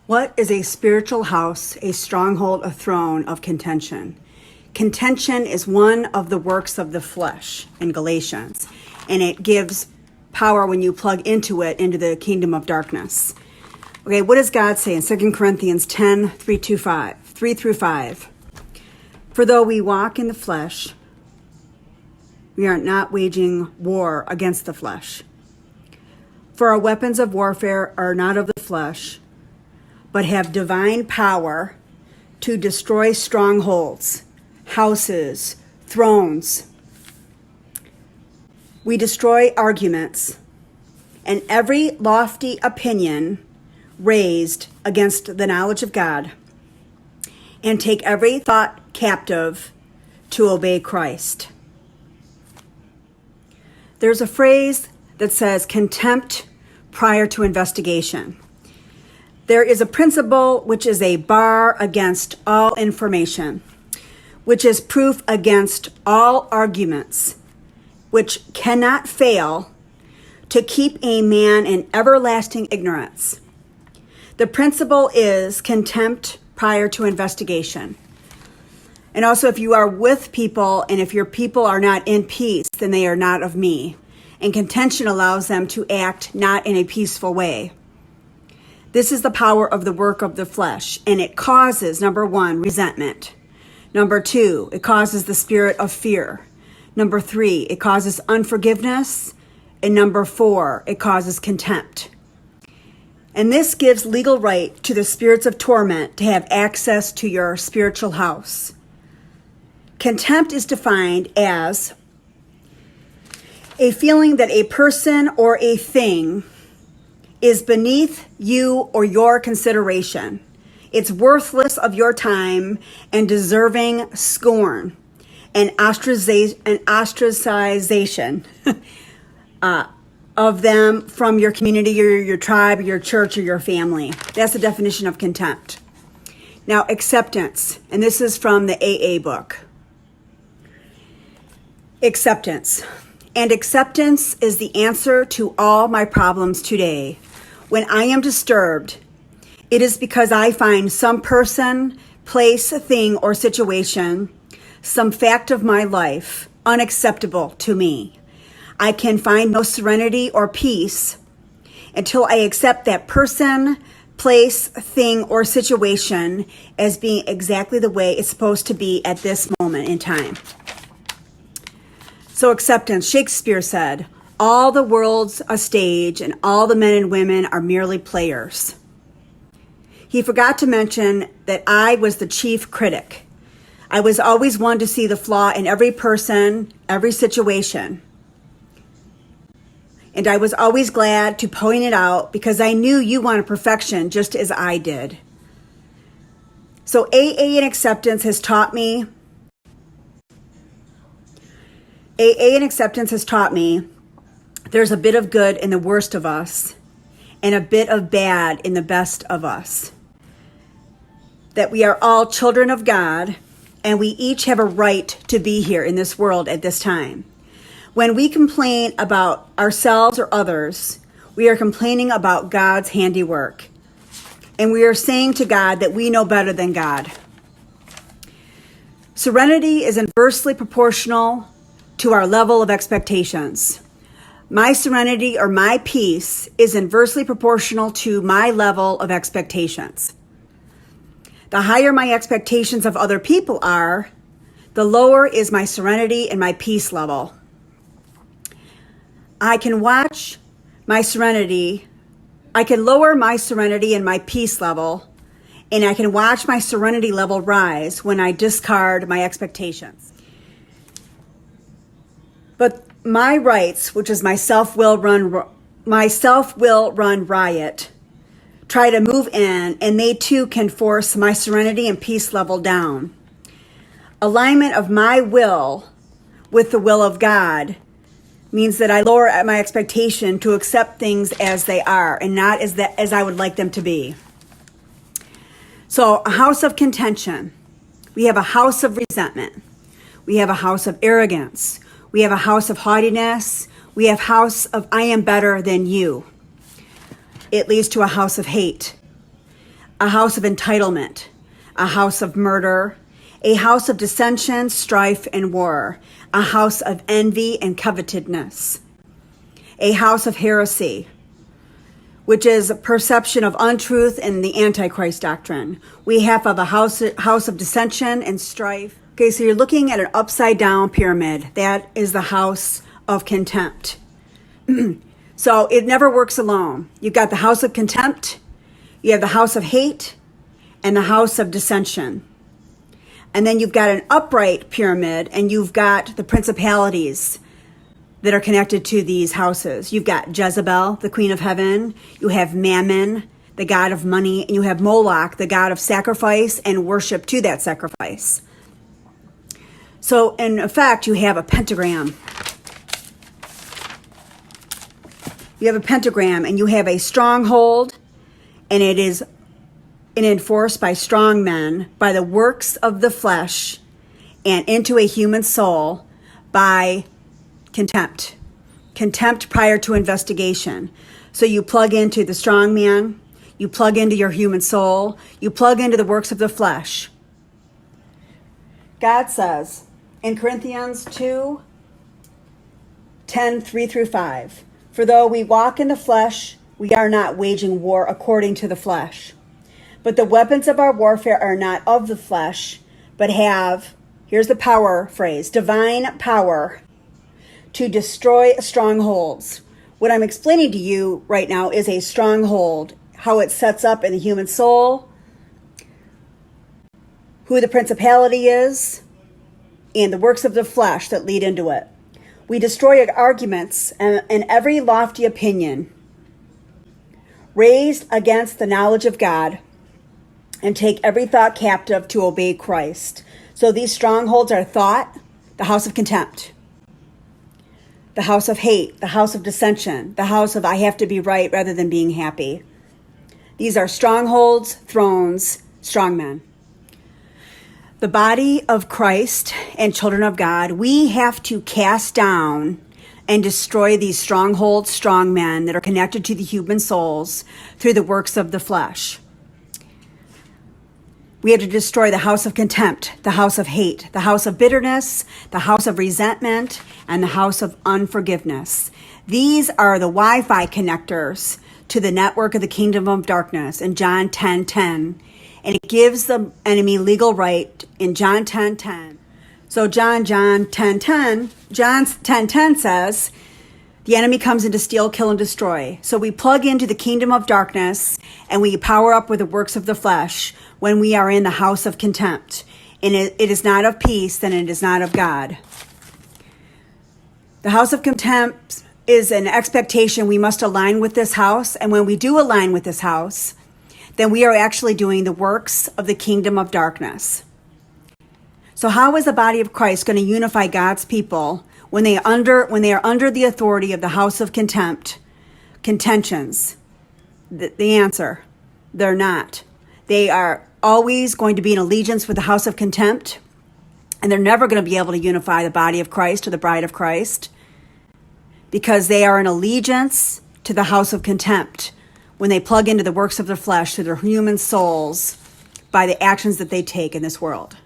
What is a spiritual house, a stronghold, a throne of contention? Contention is one of the works of the flesh in Galatians, and it gives power when you plug into it into the kingdom of darkness. Okay, what does God say in 2 Corinthians 10, 3 through 5? For though we walk in the flesh, we are not waging war against the flesh. For our weapons of warfare are not of the flesh, but have divine power to destroy strongholds, houses, thrones. We destroy arguments and every lofty opinion raised against the knowledge of God, and take every thought captive to obey Christ. There's a phrase that says contempt prior to investigation. There is a principle which is a bar against all information, which is proof against all arguments, which cannot fail to keep a man in everlasting ignorance. The principle is contempt prior to investigation. And also, if you are with people and if your people are not in peace, then they are not of me. And contention allows them to act not in a peaceful way. This is the power of the work of the flesh, and it causes, number one, resentment. Number two, it causes the spirit of fear. Number three, it causes unforgiveness. And number four, it causes contempt. And this gives legal right to the spirits of torment to have access to your spiritual house. Contempt is defined as a feeling that a person or a thing is beneath you or your consideration. It's worthless of your time and deserving scorn and ostracization of them from your community or your tribe, or your church, or your family. That's the definition of contempt. Now, acceptance, and this is from the AA book. Acceptance. And acceptance is the answer to all my problems today. When I am disturbed, it is because I find some person, place, thing, or situation, some fact of my life, unacceptable to me. I can find no serenity or peace until I accept that person, place, thing, or situation as being exactly the way it's supposed to be at this moment in time. So acceptance, Shakespeare said, all the world's a stage and all the men and women are merely players. He forgot to mention that I was the chief critic. I was always one to see the flaw in every person, every situation. And I was always glad to point it out because I knew you wanted perfection just as I did. So AA and acceptance has taught me there's a bit of good in the worst of us and a bit of bad in the best of us. That we are all children of God and we each have a right to be here in this world at this time. When we complain about ourselves or others, we are complaining about God's handiwork. And we are saying to God that we know better than God. Serenity is inversely proportional to our level of expectations. My serenity or my peace is inversely proportional to my level of expectations. The higher my expectations of other people are, the lower is my serenity and my peace level. I can lower my serenity and my peace level, and I can watch my serenity level rise when I discard my expectations. But my rights, which is my self-will run riot, try to move in, and they too can force my serenity and peace level down. Alignment of my will with the will of God means that I lower my expectation to accept things as they are and not as I would like them to be. So a house of contention. We have a house of resentment. We have a house of arrogance. We have a house of haughtiness. We have house of I am better than you. It leads to a house of hate. a house of entitlement, a house of murder, a house of dissension, strife, and war, a house of envy and covetousness, a house of heresy, which is a perception of untruth and the Antichrist doctrine. We have a house of dissension and strife. Okay, so you're looking at an upside down pyramid. That is the house of contempt. So it never works alone. You've got the house of contempt, you have the house of hate, and the house of dissension. And then you've got an upright pyramid, and you've got the principalities that are connected to these houses. You've got Jezebel, the queen of heaven. You have Mammon, the god of money. And you have Moloch, the god of sacrifice and worship to that sacrifice. So in effect, you have a pentagram. You have a pentagram, and you have a stronghold, and it is enforced by strong men, by the works of the flesh, and into a human soul by contempt. Contempt prior to investigation. So you plug into the strong man, you plug into your human soul, you plug into the works of the flesh. God says in Corinthians 2:10, 3-5, for though we walk in the flesh, we are not waging war according to the flesh. But the weapons of our warfare are not of the flesh, but have, here's the power phrase, divine power to destroy strongholds. What I'm explaining to you right now is a stronghold, how it sets up in the human soul, who the principality is, and the works of the flesh that lead into it. We destroy arguments and every lofty opinion raised against the knowledge of God, and take every thought captive to obey Christ. So these strongholds are thought, the house of contempt, the house of hate, the house of dissension, the house of I have to be right rather than being happy. These are strongholds, thrones, strongmen. The body of Christ and children of God, we have to cast down and destroy these strongholds, strong men that are connected to the human souls through the works of the flesh. We have to destroy the house of contempt, the house of hate, the house of bitterness, the house of resentment, and the house of unforgiveness. These are the Wi-Fi connectors to the network of the kingdom of darkness in John 10:10. And it gives the enemy legal right in John 10:10. So John's 10:10 says, the enemy comes in to steal, kill, and destroy. So we plug into the kingdom of darkness and we power up with the works of the flesh when we are in the house of contempt. And it is not of peace, then it is not of God. The house of contempt is an expectation we must align with this house. And when we do align with this house, then we are actually doing the works of the kingdom of darkness. So how is the body of Christ going to unify God's people when they are under the authority of the house of contempt, contentions? The answer, they're not. They are always going to be in allegiance with the house of contempt, and they're never going to be able to unify the body of Christ or the bride of Christ because they are in allegiance to the house of contempt when they plug into the works of their flesh through their human souls by the actions that they take in this world.